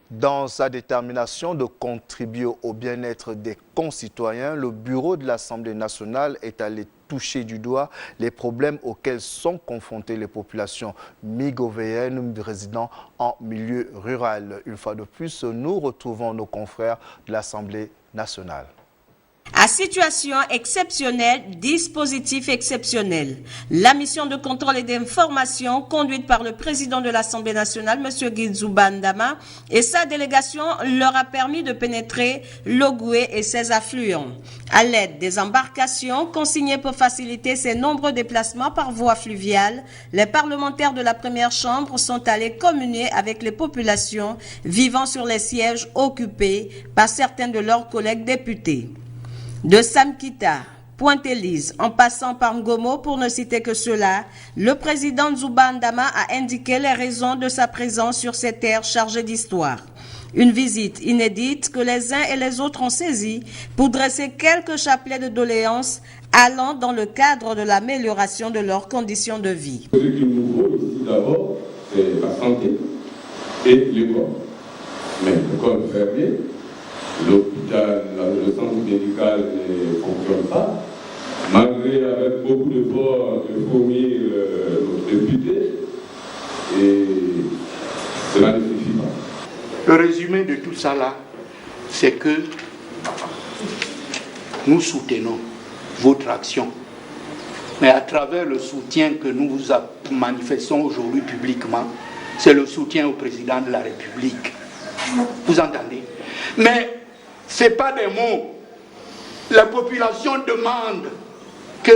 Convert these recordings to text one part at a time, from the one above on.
Dans sa détermination de contribuer au bien-être des concitoyens, le bureau de l'Assemblée nationale est allé toucher du doigt les problèmes auxquels sont confrontées les populations migovéennes résidant en milieu rural. Une fois de plus, nous retrouvons nos confrères de l'Assemblée nationale. À situation exceptionnelle, dispositif exceptionnel. La mission de contrôle et d'information conduite par le président de l'Assemblée nationale, M. Guinzou Bandama, et sa délégation leur a permis de pénétrer l'Ogoué et ses affluents. À l'aide des embarcations consignées pour faciliter ces nombreux déplacements par voie fluviale, les parlementaires de la première chambre sont allés communier avec les populations vivant sur les sièges occupés par certains de leurs collègues députés. De Samkita, Pointe-Élise, en passant par Ngomo, pour ne citer que cela, le président Nzouba-Ndama a indiqué les raisons de sa présence sur ces terres chargées d'histoire. Une visite inédite que les uns et les autres ont saisie pour dresser quelques chapelets de doléances allant dans le cadre de l'amélioration de leurs conditions de vie. Ce qu'il nous faut ici d'abord, c'est la santé et l'école. Mais l'école fermée, l'hôpital, le centre médical ne fonctionne pas, malgré avec beaucoup d'efforts de fournir nos députés, et cela ne suffit pas. Le résumé de tout ça là, c'est que nous soutenons votre action, mais à travers le soutien que nous vous manifestons aujourd'hui publiquement, c'est le soutien au président de la République. Vous entendez? Mais ce n'est pas des mots. La population demande que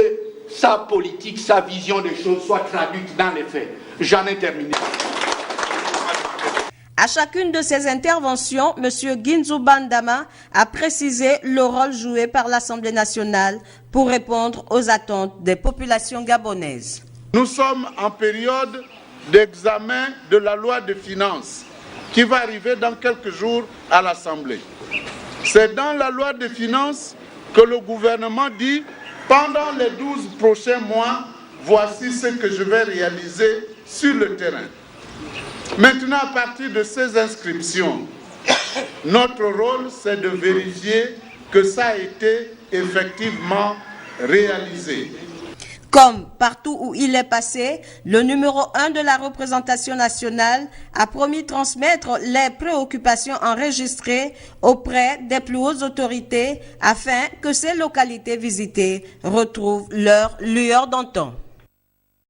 sa politique, sa vision des choses soit traduite dans les faits. J'en ai terminé. À chacune de ces interventions, M. Guinzou Bandama a précisé le rôle joué par l'Assemblée nationale pour répondre aux attentes des populations gabonaises. Nous sommes en période d'examen de la loi de finances qui va arriver dans quelques jours à l'Assemblée. C'est dans la loi de finances que le gouvernement dit « Pendant les 12 prochains mois, voici ce que je vais réaliser sur le terrain ». Maintenant, à partir de ces inscriptions, notre rôle, c'est de vérifier que ça a été effectivement réalisé. Comme partout où il est passé, le numéro 1 de la représentation nationale a promis transmettre les préoccupations enregistrées auprès des plus hautes autorités afin que ces localités visitées retrouvent leur lueur d'antan.